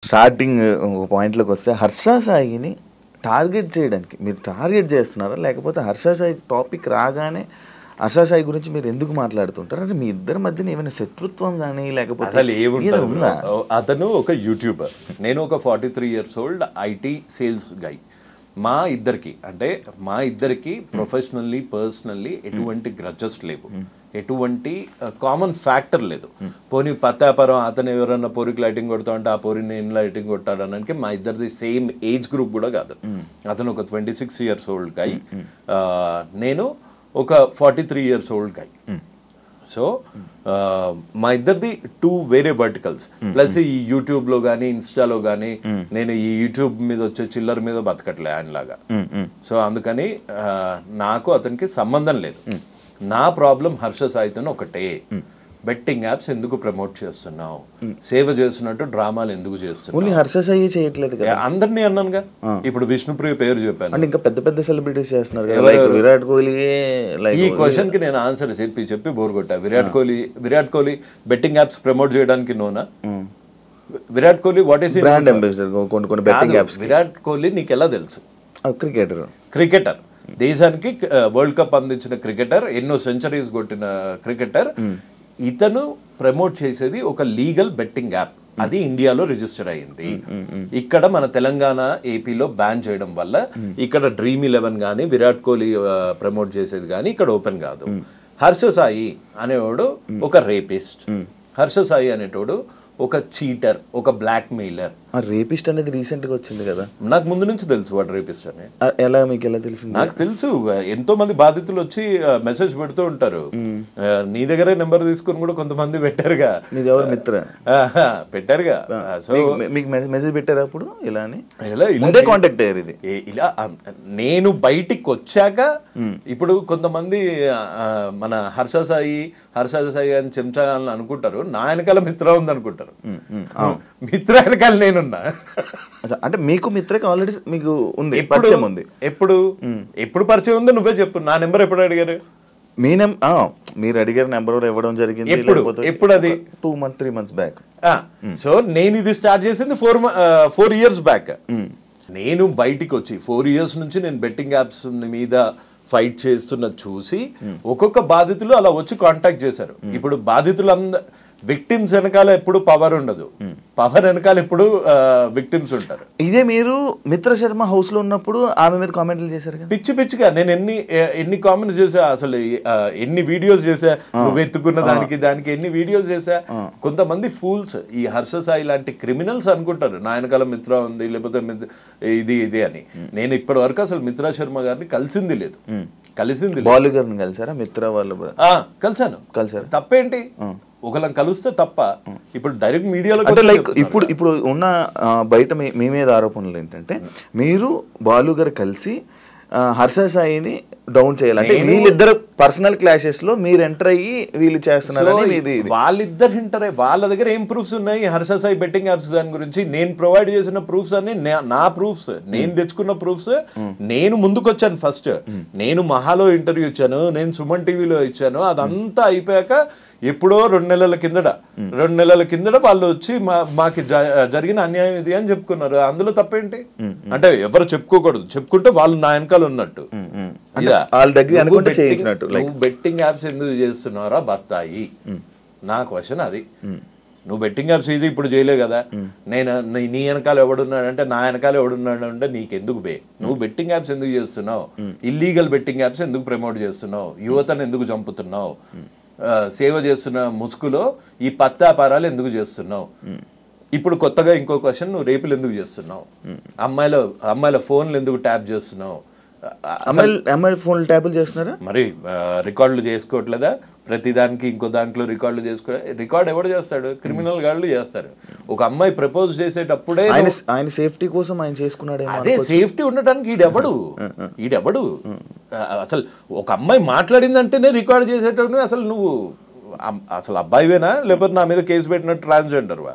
Starting ఒక పాయింట్లోకి వస్తే హర్ష సాయిని target చేయడానికి మీరు టార్గెట్ చేస్తున్నారా, లేకపోతే హర్ష సాయి టాపిక్ రాగానే హర్ష సాయి గురించి మీరు ఎందుకు మాట్లాడుతుంటారు? అంటే మీ ఇద్దరి మధ్యన ఏమైనా శత్రుత్వం కానీ లేకపోతే అసలు ఏముంటుందా? అతను ఒక యూట్యూబర్, నేను ఒక 43 years old ఐటీ సేల్స్ గై. మా ఇద్దరికి ప్రొఫెషనల్లీ పర్సనల్లీ ఎటువంటి గ్రడ్జెస్ లేవు, ఎటువంటి కామన్ ఫ్యాక్టర్ లేదు. పోనీ పత్తాపరం అతను ఎవరన్నా పోరికి లైటింగ్ కొడతా అంటే ఆ పోరిని నేను లైటింగ్ కొట్టాడు అనడానికి మా ఇద్దరిది సేమ్ ఏజ్ గ్రూప్ కూడా కాదు. అతను ఒక 26 years old గై, నేను ఒక 43 years old గై. సో మా ఇద్దరిది 2 వేరే వర్టికల్స్. ప్లస్ ఈ యూట్యూబ్లో కానీ ఇన్స్టాలో కానీ నేను ఈ యూట్యూబ్ మీద వచ్చే చిల్లర మీద బతకట్లే ఆయనలాగా. సో అందుకని నాకు అతనికి సంబంధం లేదు. నా ప్రాబ్లం హర్ష సాయితో ఒకటే, బెట్టింగ్ యాప్స్ ఎందుకు ప్రమోట్ చేస్తున్నావు, సేవ చేస్తున్నట్టు డ్రామాలు ఎందుకు చేస్తున్నావు? హర్ష సాయి చేయట్లేదు కదా, అందరినీ అన్నానుగా. ఇప్పుడు విష్ణుప్రియ పేరు చెప్పాను, ఇంకా పెద్ద పెద్ద సెలబ్రిటీస్ చేస్తున్నారు. విరాట్ కోహ్లీ. ఈ క్వశ్చన్ కి నేను ఆన్సర్ చెప్పి బోర్ కొట్టా. Virat Kohli betting apps promote చేయడానికి నోనా? Virat Kohli what is brand ambassador కొన్ని బెట్టింగ్ యాప్స్. విరాట్ కోహ్లీ నీకు ఎలా తెలుసు? క్రికెటర్, దేశానికి వరల్డ్ కప్ అందించిన క్రికెటర్, ఎన్నో సెంచరీస్ కొట్టిన క్రికెటర్. ఇతను ప్రమోట్ చేసేది ఒక లీగల్ బెట్టింగ్ యాప్, అది ఇండియాలో రిజిస్టర్ అయ్యింది. ఇక్కడ మన తెలంగాణ ఏపీలో బ్యాన్ చేయడం వల్ల ఇక్కడ Dream11 కానీ విరాట్ కోహ్లీ ప్రమోట్ చేసేది కానీ ఇక్కడ ఓపెన్ కాదు. హర్ష సాయి అనేవాడు ఒక రేపిస్ట్, హర్ష సాయి అనేటోడు ఒక చీటర్, ఒక బ్లాక్ మెయిలర్. రేపిస్ట్ అనేది రీసెంట్ గా వచ్చింది కదా, నాకు ముందు నుంచి తెలుసు వాడు రేపిస్ట్ అని. ఎలా మీకు ఎలా తెలుసు? నాకు తెలుసు, ఎంతో మంది బాధితులు వచ్చి మెసేజ్ పెడుతూ ఉంటారు. నీ దగ్గరే నెంబర్ తీసుకుని కూడా కొంతమంది పెట్టారుగా, పెట్టారుగా. సో మీకు మెసేజ్ పెట్టారు అప్పుడు ఇలా అని ముందే కాంటాక్ట్ అయ్యారు. ఇది ఇలా నేను బయటికి వచ్చాక ఇప్పుడు కొంతమంది మన హర్ష సాయి అని చెంచా అని అనుకుంటారు, నా వెనకాల మిత్ర ఉంది అనుకుంటారు. మిత్ర వెనకాల నేనున్నా. అంటే మీకు మిత్రకి ఆల్రెడీ మీకు ఉంది, పరిచయం ఉంది. ఎప్పుడు పరిచయం ఉందో నువ్వే చెప్పు. నా నెంబర్ ఎప్పుడు అడిగారు? మీరు అడిగారు నెంబర్ ఇవ్వడం జరిగింది. ఎప్పుడు? అది 2-3 months బ్యాక్. సో నేను ఇది స్టార్ట్ చేసింది 4 years బ్యాక్. నేను బయటికి వచ్చి 4 years నుంచి నేను బెట్టింగ్ యాప్స్ మీద ఫైట్ చేస్తున్న చూసి ఒక్కొక్క బాధితులు అలా వచ్చి కాంటాక్ట్ చేశారు. ఇప్పుడు బాధితులు విక్టిమ్స్ వెనకాల ఎప్పుడు పవర్ ఉండదు, పవర్ వెనకాల ఎప్పుడు విక్టిమ్స్ ఉంటారు. ఇదే మీరు మిత్ర శర్మ హౌస్ లో ఉన్నప్పుడు ఆమె మీద కామెంట్లు చేశారు కదా, పిచ్చిగా. నేను ఎన్ని కామెంట్స్ చేసా, అసలు ఎన్ని వీడియోస్ చేసా, నువ్వు ఎత్తుకున్న దానికి ఎన్ని వీడియోస్ చేసా. కొంతమంది ఫూల్స్, ఈ హర్ష సాయి లాంటి క్రిమినల్స్ అనుకుంటారు నా వెనకాల మిత్ర ఉంది లేకపోతే ఇది అని. నేను ఇప్పటి వరకు అసలు మిత్రా శర్మ గారిని కలిసింది లేదు. బాలు గారిని కలిసారా? మిత్ర వాళ్ళు కలిసారు. తప్పేంటి? ఒకళ్ళని కలిస్తే తప్ప. ఇప్పుడు డైరెక్ట్ మీడియాలో ఇప్పుడు ఉన్న బయట మీ మీద ఆరోపణలు ఏంటంటే మీరు బాలు గారు కలిసి హర్ష సాయిని డౌన్ చేయాలంటే వీళ్ళిద్దరు పర్సనల్ క్లాషెస్ లో మీరు ఎంటర్ అయ్యి వీళ్ళు చేస్తున్నారు. వాళ్ళిద్దరు ఎంటర్ అయ్యి వాళ్ళ దగ్గర ఏం ప్రూఫ్స్ ఉన్నాయి హర్ష సాయి బెట్టింగ్ యాప్స్ దాని గురించి? నేను ప్రొవైడ్ చేసిన ప్రూఫ్స్ అన్ని నా ప్రూఫ్స్, నేను తెచ్చుకున్న ప్రూఫ్స్. నేను ముందుకొచ్చాను ఫస్ట్. నేను మహాలో ఇంటర్వ్యూ ఇచ్చాను, నేను సుమన్ టీవీలో ఇచ్చాను. అదంతా అయిపోయాక ఎప్పుడో 2 నెలల కిందట వాళ్ళు వచ్చి మాకు జరిగిన అన్యాయం ఇది అని చెప్పుకున్నారు. అందులో తప్పేంటి? అంటే ఎవరు చెప్పుకోకూడదు, చెప్పుకుంటే వాళ్ళు నా వెనకాల ఉన్నట్టు. నువ్వు బెట్టింగ్ యాప్స్ ఎందుకు చేస్తున్నారా బత్తాయి? నా క్వశ్చన్ అది. నువ్వు బెట్టింగ్ యాప్స్ ఇది ఇప్పుడు చేయలే కదా, నేను నీ వెనకాల ఎవడున్నాడంటే నా వెనకాల ఎవడున్నాడు అంటే నీకెందుకు నువ్వు బెట్టింగ్ యాప్స్ ఎందుకు చేస్తున్నావు? ఇల్లీగల్ బెట్టింగ్ యాప్స్ ఎందుకు ప్రమోట్ చేస్తున్నావు? యువతను ఎందుకు చంపుతున్నావు? సేవ చేస్తున్న ముసుగులో ఈ పత్తాపారాలు ఎందుకు చేస్తున్నావు? ఇప్పుడు కొత్తగా ఇంకో క్వశ్చన్, నువ్వు రేపులు ఎందుకు చేస్తున్నావు? అమ్మాయిల ఫోన్లు ఎందుకు ట్యాప్ చేస్తున్నావు? అమ్మాయిల ఫోన్లు ట్యాపులు చేస్తున్నారా? మరి రికార్డులు చేసుకోవట్లేదా? ప్రతిదానికి ఇంకో దాంట్లో రికార్డ్ ఎవడు చేస్తాడు? క్రిమినల్ గాళ్ళు చేస్తారు. ఒక అమ్మాయి ప్రపోజ్ చేసేటప్పుడే ఆయన సేఫ్టీ కోసం ఆయన చేసుకున్నాడు. అదే సేఫ్టీ ఉండటానికి ఈడెవడు అసలు ఒక అమ్మాయి మాట్లాడిందంటేనే రికార్డ్ చేసేటప్పుడు అసలు నువ్వు అసలు అబ్బాయివేనా లేకపోతే నా మీద కేసు పెట్టినట్టు ట్రాన్స్జెండర్వా?